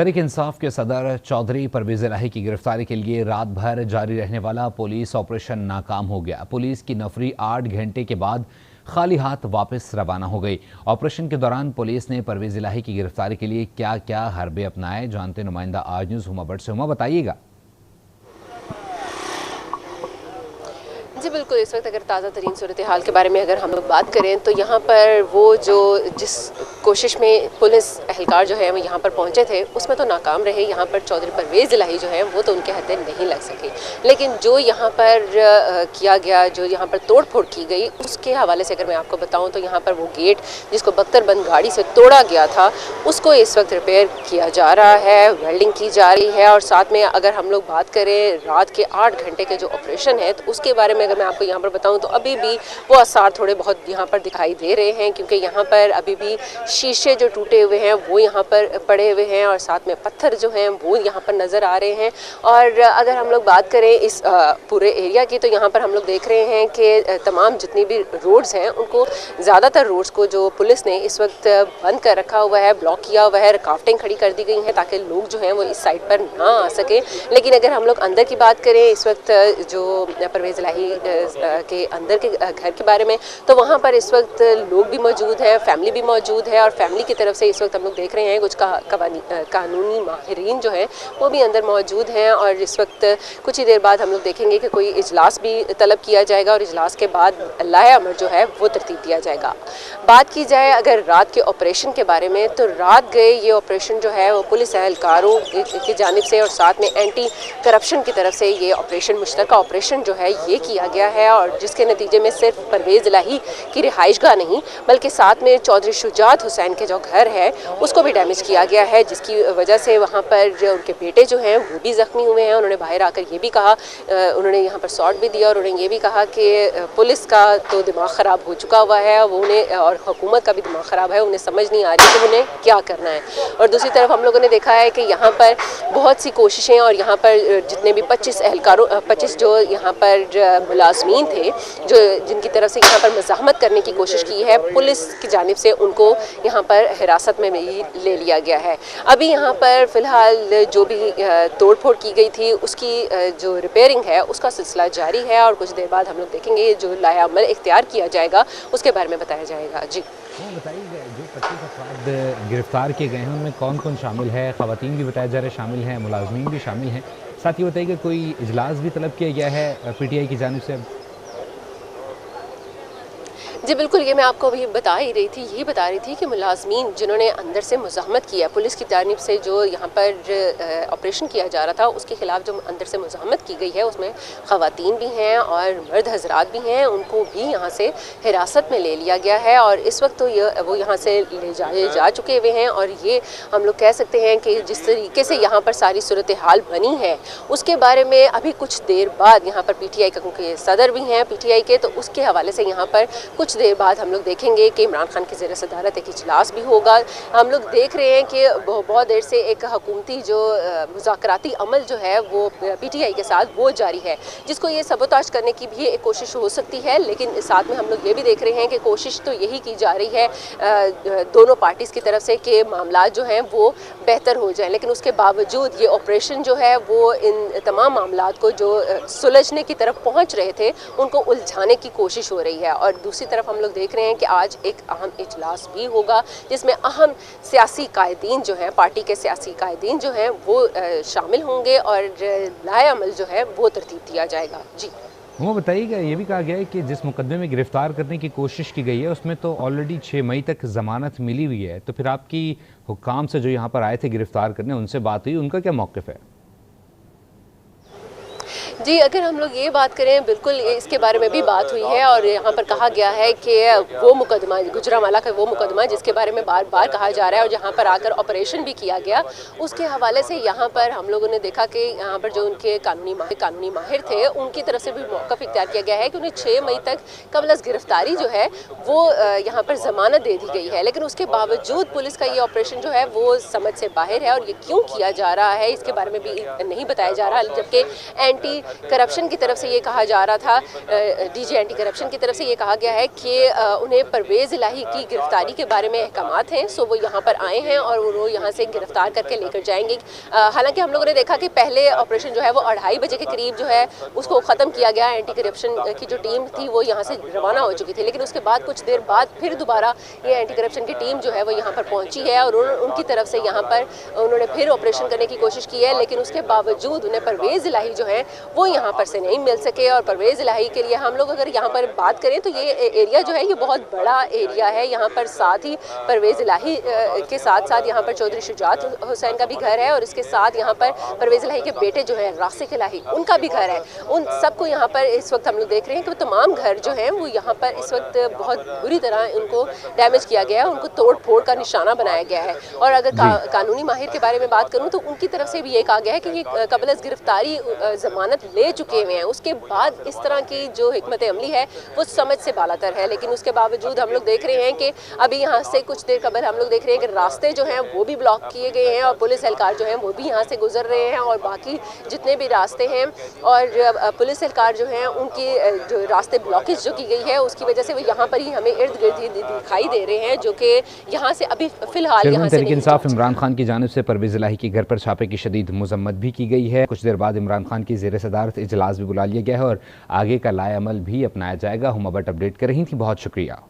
तहरीक इंसाफ के सदर चौधरी परवेज इलाही की गिरफ्तारी के लिए रात भर जारी रहने वाला पुलिस ऑपरेशन नाकाम हो गया। पुलिस की नफरी 8 घंटे के बाद खाली हाथ वापस रवाना हो गई। ऑपरेशन के दौरान पुलिस ने परवेज इलाही की गिरफ्तारी के लिए क्या क्या हरबे अपनाए, जानते नुमाइंदा आज न्यूज़ हुमा भट्ट से। हुमा, बताइएगा। जी बिल्कुल, इस वक्त अगर ताज़ा तरीन सूरत हाल के बारे में अगर हम लोग बात करें तो यहाँ पर वो जिस कोशिश में पुलिस एहलकार जो है वो यहाँ पर पहुँचे थे उसमें तो नाकाम रहे। यहाँ पर चौधरी परवेज़ इलाही जो है वो तो उनके हत्थे नहीं लग सके, लेकिन जो यहाँ पर किया गया, जो यहाँ पर तोड़ फोड़ की गई, उसके हवाले से अगर मैं आपको बताऊँ तो यहाँ पर वो गेट जिसको बख्तरबंद गाड़ी से तोड़ा गया था उसको इस वक्त रिपेयर किया जा रहा है, वेल्डिंग की जा रही है। और साथ में अगर हम लोग बात करें रात के 8 घंटे के जो ऑपरेशन है तो उसके बारे में अगर मैं आपको यहाँ पर बताऊँ तो अभी भी वो आसार थोड़े बहुत यहाँ पर दिखाई दे रहे हैं, क्योंकि यहाँ पर अभी भी शीशे जो टूटे हुए हैं वो यहाँ पर पड़े हुए हैं और साथ में पत्थर जो हैं वो यहाँ पर नज़र आ रहे हैं। और अगर हम लोग बात करें इस पूरे एरिया की तो यहाँ पर हम लोग देख रहे हैं कि तमाम जितनी भी रोड्स हैं उनको, ज़्यादातर रोड्स को जो पुलिस ने इस वक्त बंद कर रखा हुआ है, ब्लॉक किया हुआ है, रुकावटें खड़ी कर दी गई हैं ताकि लोग जो हैं वो इस साइड पर ना आ सकें। लेकिन अगर हम लोग अंदर की बात करें इस वक्त जो परवेज़ इलाही के अंदर के घर के बारे में तो वहाँ पर इस वक्त लोग भी मौजूद हैं, फैमिली भी मौजूद है और फैमिली की तरफ से इस वक्त हम लोग देख रहे हैं कुछ कानूनी माहिरीन जो हैं वो भी अंदर मौजूद हैं। और इस वक्त कुछ ही देर बाद हम लोग देखेंगे कि कोई इजलास भी तलब किया जाएगा और इजलास के बाद लाया अमर जो है वो तरतीब दिया जाएगा। बात की जाए अगर रात के ऑपरेशन के बारे में तो रात गए ये ऑपरेशन जो है वो पुलिस एहलकारों की जानिब से और साथ में एंटी करप्शन की तरफ से ये ऑपरेशन, मुश्तरका ऑपरेशन जो है ये किया गया है और जिसके नतीजे में सिर्फ परवेज़ इलाही की रिहाइशगाह नहीं बल्कि साथ में चौधरी शुजात हुसैन के जो घर है उसको भी डैमेज किया गया है, जिसकी वजह से वहाँ पर उनके बेटे जो हैं वो भी ज़ख्मी हुए हैं। उन्होंने बाहर आकर ये भी कहा, उन्होंने यहाँ पर शॉट भी दिया और उन्होंने ये भी कहा कि पुलिस का तो दिमाग ख़राब हो चुका हुआ है, वो उन्हें और हुकूमत का भी दिमाग ख़राब है, उन्हें समझ नहीं आ रही कि उन्हें क्या करना है। और दूसरी तरफ हम लोगों ने देखा है कि यहाँ पर बहुत सी कोशिशें और यहाँ पर जितने भी 25 जो यहाँ पर मुलाजमीन थे जो जिनकी तरफ से यहाँ पर मज़ाहमत करने की कोशिश की है, पुलिस की जानिब से उनको यहाँ पर हिरासत में ले लिया गया है। अभी यहाँ पर फ़िलहाल जो भी तोड़ फोड़ की गई थी उसकी जो रिपेयरिंग है उसका सिलसिला जारी है और कुछ देर बाद हम लोग देखेंगे जो लाया अमल इख्तियार किया जाएगा उसके बारे में बताया जाएगा। जी बताइए, जो 25 अफराद गिरफ्तार किए गए हैं उनमें कौन कौन शामिल है? ख़वातीन भी बताया जा रहा है शामिल हैं, मुलाजमीन भी शामिल हैं। साथ ही बताइए कोई इजलास भी तलब किया गया है PTI की जानिब से? जी बिल्कुल, ये मैं आपको अभी बता रही थी कि मुलाजमीन जिन्होंने अंदर से मुज़ाहमत किया, पुलिस की जानिब से जो यहाँ पर ऑपरेशन किया जा रहा था उसके ख़िलाफ़ जो अंदर से मुज़ाहमत की गई है उसमें ख़वातीन भी हैं और मर्द हजरात भी हैं, उनको भी यहाँ से हिरासत में ले लिया गया है और इस वक्त तो वो यहाँ से ले जा चुके हुए हैं। और ये हम लोग कह सकते हैं कि जिस तरीके से यहाँ पर सारी सूरत हाल बनी है उसके बारे में अभी कुछ देर बाद यहाँ पर PTI का, क्योंकि सदर भी हैं PTI के, तो उसके हवाले से यहाँ पर कुछ देर बाद हम लोग देखेंगे कि इमरान खान की ज़ेर सदारत एक इजलास भी होगा। हम लोग देख रहे हैं कि बहुत देर से एक हुकूमती जो मुज़ाकराती अमल जो है वो PTI के साथ वो जारी है, जिसको ये सबोताज करने की भी एक कोशिश हो सकती है। लेकिन साथ में हम लोग ये भी देख रहे हैं कि कोशिश तो यही की जा रही है दोनों पार्टीज़ की तरफ से कि मामला जो हैं वो बेहतर हो जाए, लेकिन उसके बावजूद ये ऑपरेशन जो है वो इन तमाम मामलात को जो सुलझने की तरफ पहुँच रहे थे उनको उलझाने की कोशिश हो रही है। और दूसरी तरफ हम लोग देख रहे हैं कि आज एक अहम इजलास भी होगा जिसमें अहम सियासी कायदीन जो हैं, पार्टी के सियासी कायदीन जो हैं वो शामिल होंगे और लाया अमल जो है वो तरतीब दिया जाएगा। जी वो बताइएगा, ये भी कहा गया है कि जिस मुकदमे में गिरफ्तार करने की कोशिश की गई है उसमें तो ऑलरेडी 6 मई तक ज़मानत मिली हुई है, तो फिर आपकी हुक्काम से जो यहाँ पर आए थे गिरफ्तार करने उनसे बात हुई, उनका क्या मौक़िफ़ है? जी, अगर हम लोग ये बात करें बिल्कुल इसके बारे में भी बात हुई है और यहाँ पर कहा गया है कि वो मुकदमा गुजरांवाला का वो मुकदमा जिसके बारे में बार बार कहा जा रहा है और जहाँ पर आकर ऑपरेशन भी किया गया उसके हवाले से यहाँ पर हम लोगों ने देखा कि यहाँ पर जो उनके कानूनी माहिर थे उनकी तरफ से भी मौक़िफ़ इख्तियार किया गया है कि उन्हें 6 मई तक कबल अज़ गिरफ्तारी जो है वो यहाँ पर ज़मानत दे दी गई है। लेकिन उसके बावजूद पुलिस का ये ऑपरेशन जो है वो समझ से बाहर है और ये क्यों किया जा रहा है इसके बारे में भी नहीं बताया जा रहा, जबकि एंटी करप्शन की तरफ से ये कहा जा रहा था, डीजी एंटी करप्शन की तरफ से ये कहा गया है कि उन्हें परवेज़ इलाही की गिरफ्तारी के बारे में अहकामात हैं, सो वो यहाँ पर आए हैं और वो यहाँ से गिरफ्तार करके लेकर जाएंगे। हालांकि हम लोगों ने देखा कि पहले ऑपरेशन जो है वो 2:30 बजे के करीब जो है उसको ख़त्म किया गया। एंटी करप्शन की जो टीम थी वो यहाँ से रवाना हो चुकी थी, लेकिन उसके बाद कुछ देर बाद फिर दोबारा ये एंटी करप्शन की टीम जो है वो यहाँ पर पहुँची है और उनकी तरफ से यहाँ पर उन्होंने फिर ऑपरेशन करने की कोशिश की है, लेकिन उसके बावजूद उन्हें परवेज़ इलाही जो है वो यहाँ पर से नहीं मिल सके। और परवेज़ इलाही के लिए हम लोग अगर यहाँ पर बात करें तो ये एरिया जो है ये बहुत बड़ा एरिया है। यहाँ पर साथ ही परवेज़ इलाही के साथ साथ यहाँ पर चौधरी शुजात हुसैन का भी घर है और इसके साथ यहाँ पर परवेज़ इलाही के बेटे जो है रासिक इलाही उनका भी घर है। उन सबको यहाँ पर इस वक्त हम लोग देख रहे हैं कि तमाम घर जो हैं वो यहाँ पर इस वक्त बहुत बुरी तरह उनको डैमेज किया गया है, उनको तोड़ फोड़ का निशाना बनाया गया है। और अगर कानूनी माहिर के बारे में बात करूँ तो उनकी तरफ से भी ये कहा गया है कि ये कबल गिरफ्तारी जमानत ले चुके हुए हैं, उसके बाद इस तरह की जो हिकमत अमली है वो समझ से बालातर है। लेकिन उसके बावजूद हम लोग देख रहे हैं कि अभी यहाँ से कुछ देर कबल हम लोग देख रहे हैं कि रास्ते जो हैं वो भी ब्लॉक किए गए हैं और पुलिस एहलकार जो हैं वो भी यहाँ से गुजर रहे हैं और बाकी जितने भी रास्ते हैं और पुलिस एहलकार जो हैं उनकी जो रास्ते ब्लॉकेज जो की गई है उसकी वजह से वो यहाँ पर ही हमें इर्द गिर्द ही दिखाई दे रहे हैं, जो कि यहाँ से अभी फिलहाल यहाँ से तहरीक इंसाफ इमरान खान की जानिब से परवेज़ इलाही के घर पर छापे की शदीद मजम्मत भी की गई है। कुछ देर बाद इमरान खान की ज़ेर सदारत इजलास भी बुला लिया गया है और आगे का लाए अमल भी अपनाया जाएगा। हम अपडेट कर रही थी, बहुत शुक्रिया।